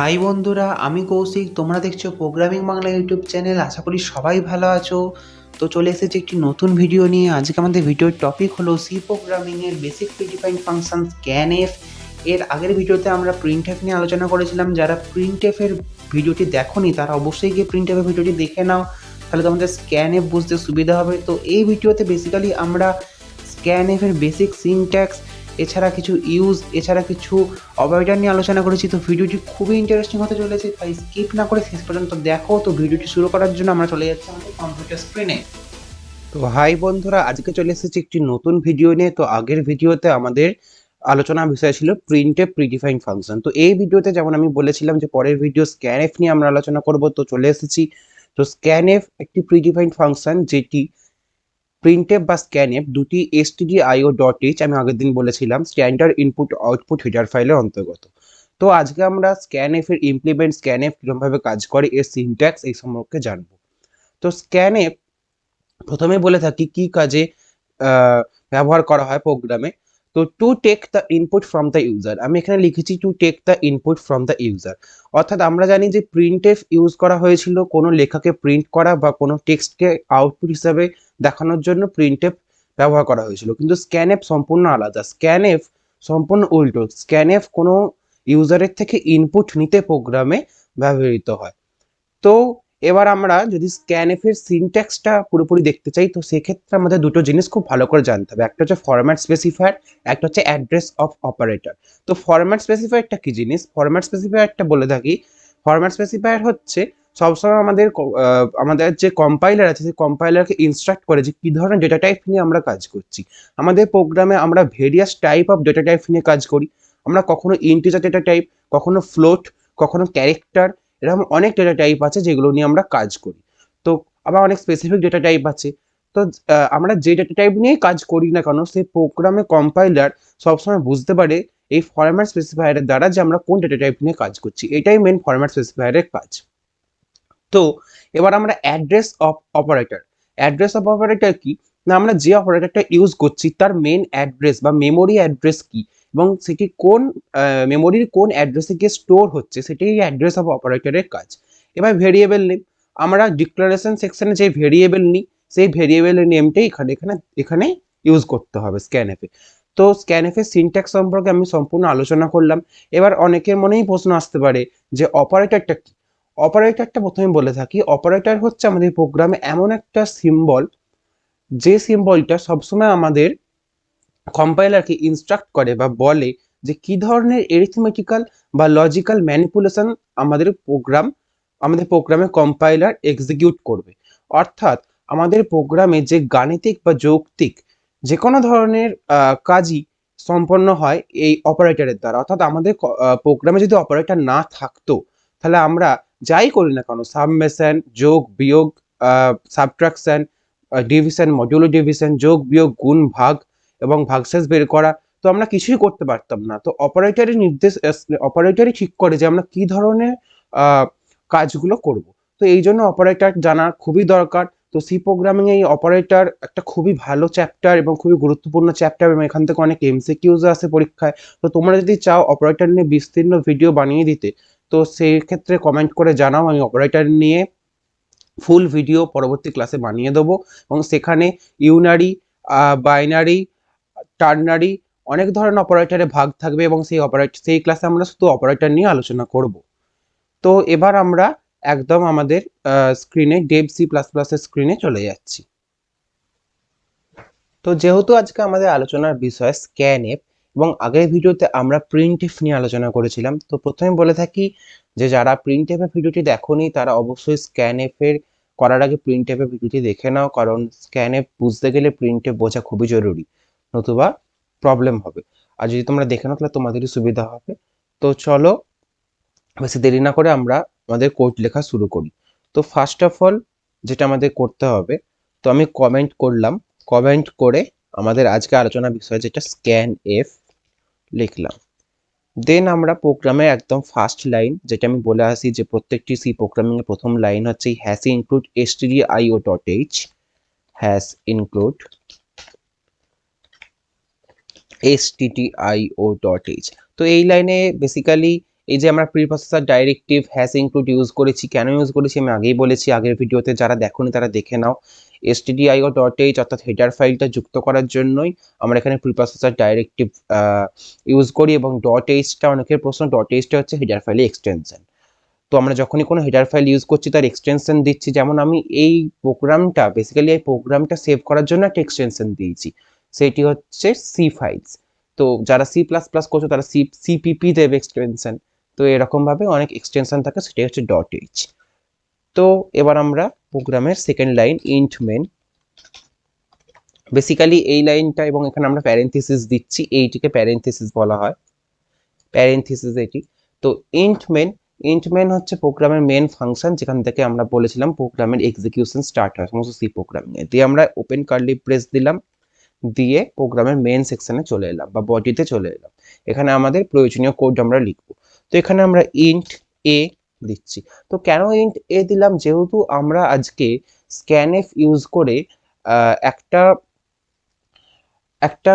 High বন্ধুরা, আমি কৌশিক। তোমরা দেখছো প্রোগ্রামিং বাংলা ইউটিউব চ্যানেল। আশা করি সবাই ভালো আছো। তো চলে এসেছি একটি নতুন ভিডিও নিয়ে। আজকে আমাদের ভিডিওর টপিক হলো সি প্রোগ্রামিং এর বেসিক প্রিডিফাইন্ড ফাংশন scanf। এর আগের ভিডিওতে আমরা প্রিন্টএফ নিয়ে আলোচনা করেছিলাম। যারা প্রিন্টএফ এর ভিডিওটি দেখোনি তারা অবশ্যই গিয়ে প্রিন্টএফ এর ভিডিওটি দেখে নাও, তাহলে তোমাদের scanf বুঝতে সুবিধা হবে। তো এই ভিডিওতে বেসিক্যালি আমরা scanf এর বেসিক সিনট্যাক্স, এছাড়া কিছু এছাড়া কিছু অপারেটর নিয়ে আলোচনা করেছি। তো ভিডিওটি খুবই ইন্টারেস্টিং হতে চলেছে, তাই স্কিপ না করে শেষ পর্যন্ত দেখো। তো ভিডিওটি শুরু করার জন্য আমরা চলে যাচ্ছি আমাদের কম্পিউটার স্ক্রিনে। তো হাই বন্ধুরা, আজকে চলে এসেছি একটি নতুন ভিডিও নিয়ে। তো আগের ভিডিওতে আমাদের আলোচনার বিষয় ছিল প্রিন্টএফ প্রিডিফাইন ফাংশন। তো এই ভিডিওতে যেমন আমি বলেছিলাম যে পরের ভিডিও scanf নিয়ে আমরা আলোচনা করব, তো চলে এসেছি। তো scanf একটি প্রিডিফাইন ফাংশন, যেটি প্রিন্টএফ বা scanf দুটি stdio.h, আমি আগের দিন বলেছিলাম, স্ট্যান্ডার্ড ইনপুট আউটপুট হেডার ফাইলের অন্তর্গত। তো আজকে আমরা scanf এর ইমপ্লিমেন্ট, scanf কিরকম ভাবে কাজ করে, এর সিনট্যাক্স এই সম্পর্কে জানবো। তো scanf প্রথমে বলে থাকি কি কাজে ব্যবহার করা হয় প্রোগ্রামে। তো to take the input from the user, আমি এখানে লিখেছি to take the input from the user. অর্থাৎ আমরা জানি যে প্রিন্টএফ ইউজ করা হয়েছিল কোনো লেখাকে প্রিন্ট করা বা কোনো টেক্সটকে আউটপুট হিসাবে দেখানোর জন্য প্রিন্টএফ ব্যবহার করা হয়েছিল, কিন্তু scanf সম্পূর্ণ আলাদা। scanf সম্পূর্ণ উল্টো। scanf কোনো ইউজারের থেকে ইনপুট নিতে প্রোগ্রামে ব্যবহৃত হয়। তো এবার আমরা যদি scanf এর সিনট্যাক্সটা পুরোপুরি দেখতে চাই, তো সেক্ষেত্রে আমাদের দুটো জিনিস খুব ভালো করে জানতে হবে। একটা হচ্ছে ফরম্যাট স্পেসিফায়ার, একটা হচ্ছে অ্যাড্রেস অফ অপারেটর। তো ফরম্যাট স্পেসিফায়ারটা কি জিনিস? ফরম্যাট স্পেসিফায়ারটা বলে থাকি, ফরম্যাট স্পেসিফায়ার হচ্ছে সবসময় আমাদের যে কম্পাইলার আছে সেই কম্পাইলারকে ইনস্ট্রাক্ট করে যে কি ধরনের ডেটা টাইপ নিয়ে আমরা কাজ করছি। আমাদের প্রোগ্রামে আমরা various type of data type নিয়ে কাজ করি। আমরা কখনো ইন্টিজার ডেটা টাইপ, কখনো ফ্লোট, কখনো ক্যারেক্টার, এরকম অনেক ডেটা টাইপ আছে যেগুলো নিয়ে আমরা কাজ করি। তো আবার অনেক স্পেসিফিক ডেটা টাইপ আছে। তো আমরা যে ডেটা টাইপ নিয়ে কাজ করি না কেন, সেই প্রোগ্রামে কম্পাইলার সবসময় বুঝতে পারে এই ফরম্যাট স্পেসিফায়ারের দ্বারা যে আমরা কোন ডেটা টাইপ নিয়ে কাজ করছি। এটাই মেন ফরম্যাট স্পেসিফায়ারের কাজ। তো এবার আমরা address of operator. Address of operator কি না, আমরা যে অপারেটরটা ইউজ করছি তার মেন অ্যাড্রেস বা মেমোরি অ্যাড্রেস কি এবং সেটি কোন মেমোরির কোন অ্যাড্রেসে গিয়ে স্টোর হচ্ছে, সেটাই অ্যাড্রেস অফ অপারেটরের কাজ। এবার ভেরিয়েবল নেম, আমরা ডিক্লারেশন সেকশনে যে ভেরিয়েবল নিই সেই ভেরিয়েবলের নেমটাই এখানে এখানে এখানে ইউজ করতে হবে scanf এ। তো scanf এর সিনট্যাক্স সম্পর্কে আমি সম্পূর্ণ আলোচনা করলাম। এবার অনেকের মনেই প্রশ্ন আসতে পারে যে অপারেটরটা কি। অপারেটরটা প্রথমে বলে থাকি, অপারেটর হচ্ছে আমাদের প্রোগ্রামে এমন একটা সিম্বল, যে সিম্বলটা সবসময় আমাদের কম্পাইলারকে ইনস্ট্রাক্ট করে বা বলে যে কি ধরনের এরিথমেটিক্যাল বা লজিক্যাল ম্যানিপুলেশন আমাদের প্রোগ্রামে কম্পাইলার এক্সিকিউট করবে। অর্থাৎ আমাদের প্রোগ্রামে যে গাণিতিক বা যৌক্তিক যে কোনো ধরনের কাজই সম্পন্ন হয় এই অপারেটরের দ্বারা। অর্থাৎ আমাদের প্রোগ্রামে যদি অপারেটর না থাকতো, তাহলে আমরা যাই করি না কেন, সাবমেশন, যোগ বিয়োগ, সাবট্রাকশন, ডিভিশন, মডুলো ডিভিশন, যোগ বিয়োগ, গুণ ভাগ এবং ভাগশেষ বের করা, তো আমরা কিছুই করতে পারতাম না। তো অপারেটরই ঠিক করে যে আমরা কি ধরনের কাজগুলো করব। তো এই জন্য অপারেটর জানা খুবই দরকার। তো সি প্রোগ্রামিং এই অপারেটর একটা খুবই ভালো চ্যাপ্টার এবং খুবই গুরুত্বপূর্ণ চ্যাপ্টার, এবং এখান থেকে অনেক এমসিকিউজ আসে পরীক্ষায়। তো তোমরা যদি চাও অপারেটর নিয়ে বিস্তীর্ণ ভিডিও বানিয়ে দিতে, তো সেই ক্ষেত্রে কমেন্ট করে জানাও, আমি অপারেটর নিয়ে ফুল ভিডিও পরবর্তী ক্লাসে বানিয়ে দেবো। এবং সেখানে ইউনারি, বাইনারি, টার্নারি, অনেক ধরনের অপারেটরে ভাগ থাকবে, এবং সেই ক্লাসে আমরা শুধু অপারেটর নিয়ে আলোচনা করব। তো এবার আমরা একদম আমাদের স্ক্রিনে ডেভ সি প্লাস প্লাস এর স্ক্রিনে চলে যাচ্ছি। তো যেহেতু আজকে আমাদের আলোচনার বিষয় scanf এবং আগের ভিডিওতে আমরা printf নিয়ে আলোচনা করেছিলাম, তো প্রথমে বলে থাকি যে যারা printf এর ভিডিওটি দেখোনি তারা অবশ্যই scanf এর করার আগে printf এর ভিডিওটি দেখে নাও, কারণ scanf বুঝতে গেলে printf বোঝা খুবই জরুরি, নতুবা প্রবলেম হবে। আর যদি তোমরা দেখে নাও তাহলে তোমাদেরই সুবিধা হবে। তো চলো বেশি দেরি না করে আমরা আমাদের কোড লেখা শুরু করি। তো ফার্স্ট অফ অল যেটা আমাদের করতে হবে, তো আমি কমেন্ট করলাম, কমেন্ট করে আমাদের আজকে আলোচনা বিষয় যেটা scanf লিখলাম। দেন আমরা প্রোগ্রামের একদম ফার্স্ট লাইন, যেটা আমি বলে আসি যে প্রত্যেকটি সি প্রোগ্রামিং এর প্রথম লাইন হচ্ছে hash include stdio.h, hash include stdio.h। তো এই লাইনে বেসিক্যালি এই যে আমরা প্রিপ্রসেসর ডাইরেক্টিভ হ্যাশ ইনক্লুড ইউজ করেছি, কেন ইউজ করেছি আমি আগেই বলেছি আগের ভিডিওতে, যারা দেখোনি তারা দেখে নাও। stdio.h অর্থাৎ হেডার ফাইলটা যুক্ত করার জন্যই আমরা এখানে প্রিপ্রসেসর ডাইরেক্টিভ ইউজ করি, এবং .hটা অনেকের প্রশ্ন, .hটা হচ্ছে হেডার ফাইলের এক্সটেনশন। তো আমরা যখনই কোনো হেডার ফাইল ইউজ করছি তার এক্সটেনশন দিচ্ছি, যেমন আমি এই প্রোগ্রামটা বেসিক্যালি এই প্রোগ্রামটা সেভ করার জন্য একটা এক্সটেনশন দিয়েছি, সেটি হচ্ছে সি ফাইলস। তো যারা C++ করছো তারা সিপিপি দেবে এক্সটেনশন। তো এরকম ভাবে অনেক এক্সটেনশন থাকে, সেটাই হচ্ছে .h। তো এবার আমরা প্রোগ্রামের second line int main, basically এই লাইনটা এবং এখানে আমরা প্যারেন্থেসিস দিচ্ছি, এইটিকে প্যারেন্থেসিস বলা হয়, প্যারেন্থেসিস এটি। তো ইন্ট মেন হচ্ছে প্রোগ্রামের মেন ফাংশন, যেখান থেকে আমরা বলেছিলাম প্রোগ্রামের এক্সিকিউশন স্টার্ট হয় সমস্ত সি প্রোগ্রামিং এ। দিয়ে আমরা ওপেন কার্লি ব্রেস দিলাম, দিয়ে প্রোগ্রামের মেন সেকশনে চলে এলাম বা বডিতে চলে এলাম। এখানে আমাদের প্রয়োজনীয় কোড আমরা লিখবো। তো এখানে আমরা ইন্ট এ দিচ্ছি। তো কেন ইন্ট এ দিলাম, যেহেতু আমরা আজকে scanf ইউজ করে একটা একটা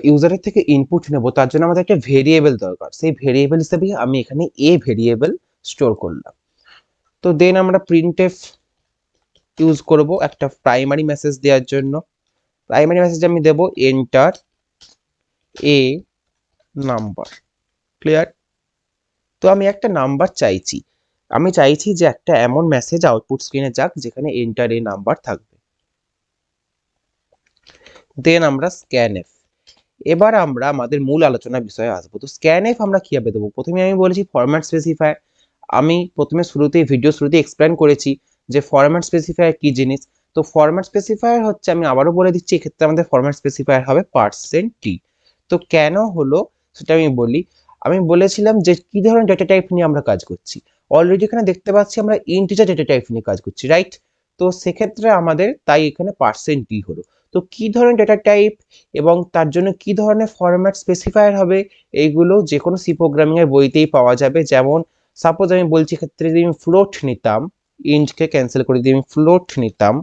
ইউজারের থেকে ইনপুট নেব, তার জন্য আমাদের একটা ভেরিয়েবল দরকার। সেই ভেরিয়েবল হিসেবে আমি এখানে এ ভেরিয়েবল স্টোর করলাম। তো দেন আমরা প্রিন্টএফ ইউজ করব একটা প্রাইমারি মেসেজ দেওয়ার জন্য। প্রাইমারি মেসেজ আমি দেব এন্টার এ নাম্বার। ক্লিয়ার? তো আমি একটা নাম্বার চাইছি, আমি চাইছি যে একটা এমন মেসেজ আউটপুট স্ক্রিনে যাক যেখানে এন্টার এ নাম্বার থাকবে। দেন আমরা scanf। এবার আমরা আমাদের মূল আলোচনার বিষয়ে আসবো। তো scanf আমরা কিভাবে দেবো? প্রথমে আমি বলেছি ফরম্যাট স্পেসিফায়ার। আমি প্রথমে ভিডিও শুরুতে এক্সপ্লেন করেছি যে ফরম্যাট স্পেসিফায়ার কি জিনিস। তো ফরম্যাট স্পেসিফায়ার হচ্ছে, আমি আবারও বলে দিচ্ছি, এক্ষেত্রে আমাদের ফরম্যাট স্পেসিফায়ার হবে %t। তো কেন হলো সেটা আমি বলি। আমি বলেছিলাম যে কি ধরনের ডেটা টাইপ নিয়ে আমরা কাজ করছি। অলরেডি এখানে দেখতে পাচ্ছি আমরা ইন্টিজার ডেটা টাইপ নিয়ে কাজ করছি, রাইট? তো সেক্ষেত্রে আমাদের তাই এখানে %t হলো। তো কি ধরনের ডেটা টাইপ এবং তার জন্য কি ধরনের ফরম্যাট স্পেসিফায়ার হবে, এইগুলো যে কোনো সি প্রোগ্রামিং এর বইতেই পাওয়া যাবে। যেমন সাপোজ আমি বলছি ক্ষেত্রে যদি আমি ফ্লোট নিতাম, ইন্টকে ক্যান্সেল করে দিয়ে আমি ফ্লোট নিতাম,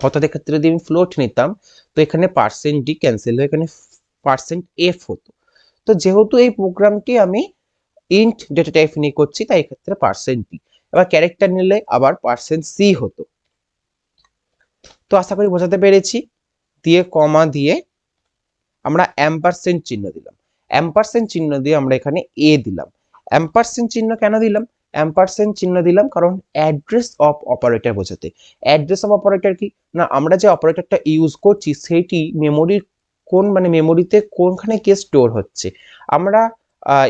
অর্থাৎ এক্ষেত্রে যদি আমি ফ্লোট নিতাম, তো এখানে %d ক্যান্সেল হয়ে এখানে %f হতো। তো যেহেতু এই প্রোগ্রামটি আমি ইন্ট ডেটা টাইপ নিয়ে করছি, তাই এক্ষেত্রে %d। এবার ক্যারেক্টার নিলে আবার %c হতো। তো আশা করি বোঝাতে পেরেছি। দিয়ে কমা দিয়ে আমরা অ্যাম্পারসেন্ট চিহ্ন দিলাম। অ্যাম্পারসেন্ট চিহ্ন দিয়ে আমরা এখানে এ দিলাম। অ্যাম্পারসেন্ট চিহ্ন কেন দিলাম? অ্যাম্পারসেন্ট চিহ্ন দিলাম কারণ অ্যাড্রেস অফ অপারেটর বোঝাতে। অ্যাড্রেস অফ অপারেটর কি না, আমরা যে অপারেটরটা ইউজ করছি সেটি মেমোরির মেমোরিতে কোনখানে কে স্টোর হচ্ছে। আমরা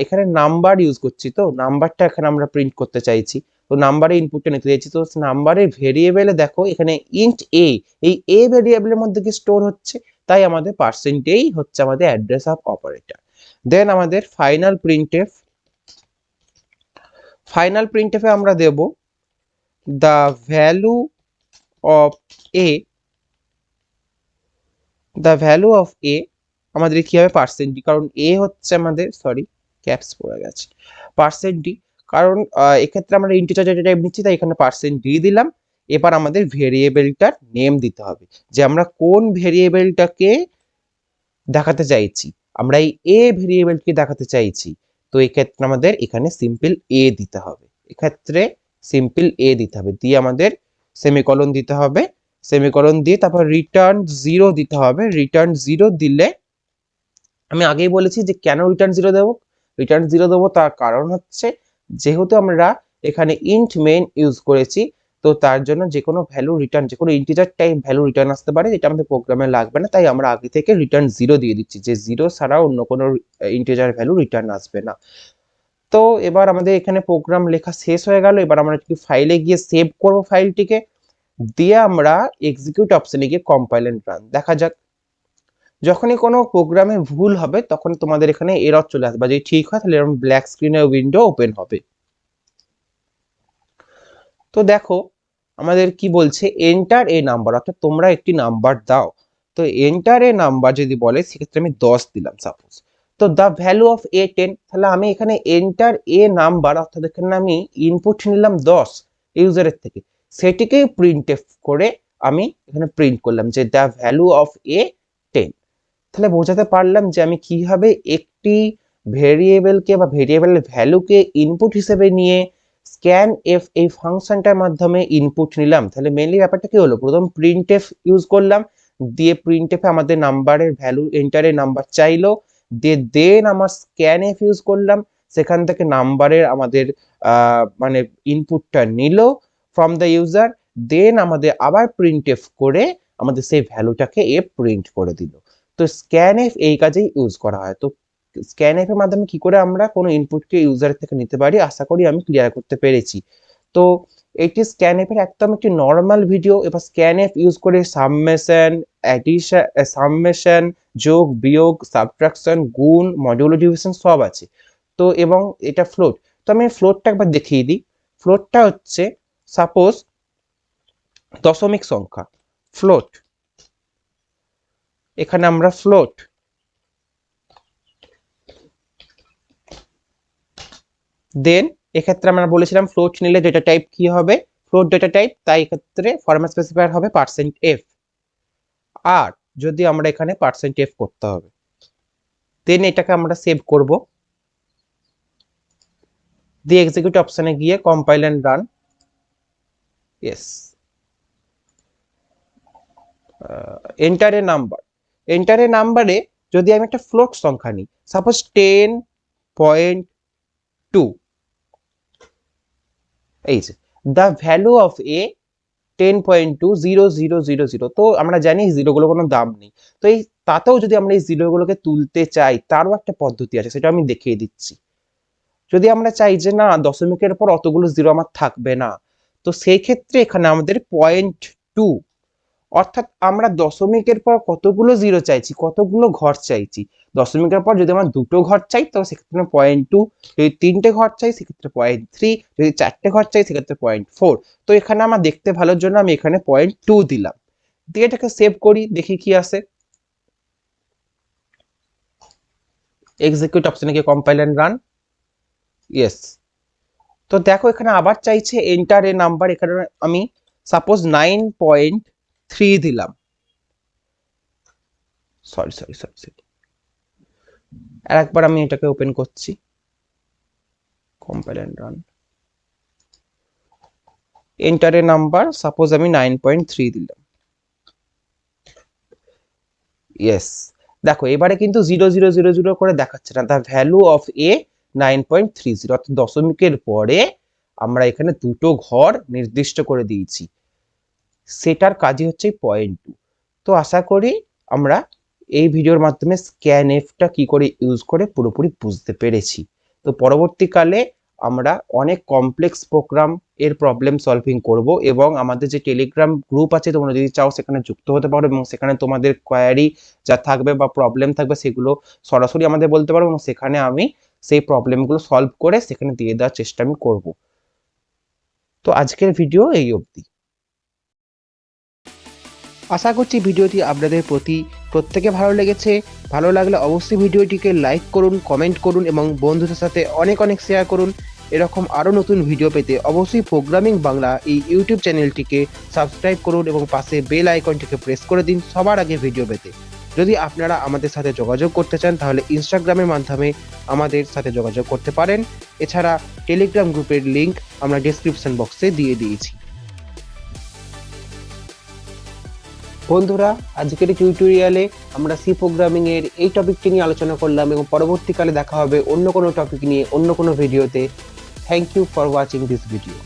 এখানে নাম্বার ইউজ করছি, তো নাম্বারটা এখানে আমরা প্রিন্ট করতে চাইছি, তো নাম্বারে ইনপুটটা নিতে চাইছি। তো নাম্বারের ভেরিয়েবলে দেখো এখানে ইন্ট এ, এই এ ভেরিয়েবলের মধ্যে কি স্টোর হচ্ছে, তাই আমাদের %ই হচ্ছে আমাদের অ্যাড্রেস অফ অপারেটর। দেন আমাদের ফাইনাল প্রিন্টএফে আমরা দেব the value of A, the value of A আমাদের কি হবে %d, কারণ এ হচ্ছে আমাদের, সরি ক্যাপস পড়ে গেছে, %d, কারণ এক্ষেত্রে আমরা ইন্টিজার ডেটা টাইপ নিচ্ছি তাই এখানে %d দিলাম। এবার আমাদের ভেরিয়েবলটার নেম দিতে হবে, যে আমরা কোন ভেরিয়েবলটাকে দেখাতে চাইছি, আমরা এই এ ভেরিয়েবলকে দেখাতে চাইছি। তো এই ক্ষেত্রে আমাদের এখানে সিম্পল এ দিতে হবে, এক্ষেত্রে সিম্পল এ দিতে হবে, দিয়ে আমাদের সেমিকলন দিতে হবে, সেমিকলন দিয়ে তারপর রিটার্ন 0 দিতে হবে। রিটার্ন 0 দিলে, আমি আগেই বলেছি যে কেন রিটার্ন 0 দেবো। রিটার্ন 0 দেবো তার কারণ হচ্ছে, যেহেতু আমরা এখানে ইন্ট মেইন ইউজ করেছি, তো তার জন্য যে কোনো ভ্যালু রিটার্ন, যে কোনো ইন্টিজার টাইপ ভ্যালু রিটার্ন আসতে পারে, যেটা আমাদের প্রোগ্রামে লাগবে না, তাই আমরা আগে থেকে রিটার্ন 0 দিয়ে দিচ্ছি, যে 0 ছাড়া অন্য কোনো ইন্টিজার ভ্যালু রিটার্ন আসবে না। তো এবার আমাদের এখানে প্রোগ্রাম লেখা শেষ হয়ে গেল। এবার আমরা ফাইলে গিয়ে সেভ করব ফাইলটিকে, দিয়ে আমরা এক্সিকিউট অপশনে গিয়ে কম্পাইল এন্ড রান। দেখা যাক, যখনই কোনো প্রোগ্রামে ভুল হবে তখন তোমাদের এখানে এরর চলে আসবে, যদি ঠিক হয় তাহলে এরকম ব্ল্যাক স্ক্রিনের উইন্ডো ওপেন হবে। তো দেখো আমাদের কি বলছে, এন্টার এ নাম্বার, অর্থাৎ তোমরা একটি নাম্বার দাও। তো এন্টার এ নাম্বার যদি বলে সেক্ষেত্রে আমি 10 দিলাম সাপোজ। তো দ্য ভ্যালু অফ এ 10, তাহলে আমি এখানে এন্টার এ নাম্বার, অর্থাৎ এখানে আমি ইনপুট নিলাম 10 ইউজারের থেকে, সেটিকে প্রিন্টএফ করে আমি এখানে প্রিন্ট করলাম যে দ্য ভ্যালু অফ এ 10। তাহলে বোঝাতে পারলাম যে আমি কিভাবে একটি ভেরিয়েবলকে বা ভেরিয়েবলের ভ্যালুকে ইনপুট হিসেবে নিয়ে স্ক্যান এফ এই ফাংশনটার মাধ্যমে ইনপুট নিলাম। তাহলে মেনলি ব্যাপারটা কি হলো, প্রথম প্রিন্ট এফ ইউজ করলাম, দিয়ে প্রিন্ট এফে আমাদের নাম্বারের ভ্যালু এন্টারের নাম্বার চাইলো, দিয়ে দেন আমার স্ক্যান এফ ইউজ করলাম, সেখান থেকে নাম্বারের আমাদের মানে ইনপুটটা নিল ফ্রম দ্য ইউজার, দেন আমাদের আবার প্রিন্ট এফ করে আমাদের সেই ভ্যালুটাকে এ প্রিন্ট করে দিল। তো স্ক্যান এফ এই কাজেই ইউজ করা হয়। তো স্ক্যান এফ এর মাধ্যমে কি করে আমরা কোনো ইনপুটকে ইউজারের থেকে নিতে পারি, আশা করি আমি ক্লিয়ার করতে পেরেছি। তো এটি স্ক্যান এফ এর একদম একটি নর্মাল ভিডিও। এবার স্ক্যান এফ ইউজ করে সাবমেশন, অ্যাডিশন, সাবমেশন, যোগ বিয়োগ, সাবট্রাকশন, গুণ, মডুলো ডিভিশন সব আছে। তো এবং এটা ফ্লোট। তো আমি ফ্লোটটা একবার দেখিয়ে দিই। ফ্লোটটা হচ্ছে সাপোজ দশমিক সংখ্যা, ফ্লোট। এখানে আমরা ফ্লোট দেন এক্ষেত্রে আমরা বলেছিলাম ফ্লোট নিলে ডেটা টাইপ কি হবে, ফ্লোট ডেটা টাইপ, তাই এক্ষেত্রে ফরম্যাট স্পেসিফায়ার হবে %f। আর যদি আমরা এখানে %f করতে হবে, দেন এটাকে আমরা সেভ করব, দিয়ে এক্সিকিউট অপশনে গিয়ে compile and run. Yes, enter a number, enter a নাম্বারে যদি আমি একটা ফ্লোট সংখ্যা নিই, সাপোজ 10.2, এই যে দ্য ভ্যালু অফ এ 10.20000। তো আমরা জানি জিরোগুলো কোনো দাম নেই। তো এই তাতেও যদি আমরা এই জিরোগুলোকে তুলতে চাই, তারও একটা পদ্ধতি আছে, সেটা আমি দেখিয়ে দিচ্ছি। যদি আমরা চাই যে না দশমিকের পর অতগুলো জিরো আমার থাকবে না, তো সেই ক্ষেত্রে এখানে আমাদের 0.2, অর্থাৎ আমরা দশমিকের পর কতগুলো জিরো চাইছি, কতগুলো ঘর চাইছি। দশমিকের পর যদি আমরা দুটো ঘর চাই তাহলে সেক্ষেত্রে 0.2, যদি তিনটে ঘর চাই সেক্ষেত্রে 0.3, যদি চারটে ঘর চাই সেক্ষেত্রে 0.4। তো এখানে আমার দেখতে ভালোর জন্য আমি এখানে 0.2 দিলাম, দিয়ে এটাকে সেভ করি, দেখি কি আসে। এক্সিকিউট অপশনে গিয়ে কম্পাইল এন্ড রান। ইয়েস, তো দেখো এখানে আবার চাইছে এন্টার এ নাম্বার। এখানে আমি সাপোজ 9.3 দিলাম, সরি সরি সরি সরি, আর একবার আমি এটাকে ওপেন করছি, compile and run. Enter a number, suppose আমি 9.3 দিলাম। ইয়েস, দেখো এবারে কিন্তু 0000 করে দেখাচ্ছে না, দ্য ভ্যালু অফ এ 9.30, অর্থাৎ দশমিকের পরে আমরা এখানে দুটো ঘর নির্দিষ্ট করে দিয়েছি, সেটার কাজই হচ্ছে 0.2। তো আশা করি আমরা এই ভিডিওর মাধ্যমে স্ক্যান এফটা কি করে ইউজ করে পুরোপুরি বুঝতে পেরেছি। তো পরবর্তীকালে আমরা অনেক কমপ্লেক্স প্রোগ্রাম এর প্রবলেম সলভিং করব, এবং আমাদের যে টেলিগ্রাম গ্রুপ আছে তোমরা যদি চাও সেখানে যুক্ত হতে পারো, এবং সেখানে তোমাদের কোয়ারি যা থাকবে বা প্রবলেম থাকবে সেগুলো সরাসরি আমাদের বলতে পারো, এবং সেখানে আমি সেই প্রবলেমগুলো সলভ করে সেখানে দিয়ে দেওয়ার চেষ্টা আমি করব। তো আজকের ভিডিও এই অবধি। আশা করছি ভিডিওটি আপনাদের প্রত্যেকে ভালো লেগেছে। ভালো লাগলে অবশ্যই ভিডিওটিকে লাইক করুন, কমেন্ট করুন এবং বন্ধুদের সাথে অনেক অনেক শেয়ার করুন। এরকম আরও নতুন ভিডিও পেতে অবশ্যই প্রোগ্রামিং বাংলা এই ইউটিউব চ্যানেলটিকে সাবস্ক্রাইব করুন এবং পাশে বেল আইকনটিকে প্রেস করে দিন সবার আগে ভিডিও পেতে। যদি আপনারা আমাদের সাথে যোগাযোগ করতে চান তাহলে ইনস্টাগ্রামের মাধ্যমে আমাদের সাথে যোগাযোগ করতে পারেন। এছাড়া টেলিগ্রাম গ্রুপের লিঙ্ক আমরা ডেসক্রিপশন বক্সে দিয়ে দিয়েছি। বন্ধুরা, আজকের টিউটোরিয়ালে আমরা সি প্রোগ্রামিং এর এই টপিকটি নিয়ে আলোচনা করলাম, এবং পরবর্তীকালে দেখা হবে অন্য কোনো টপিক নিয়ে অন্য কোনো ভিডিওতে। Thank you for watching this video.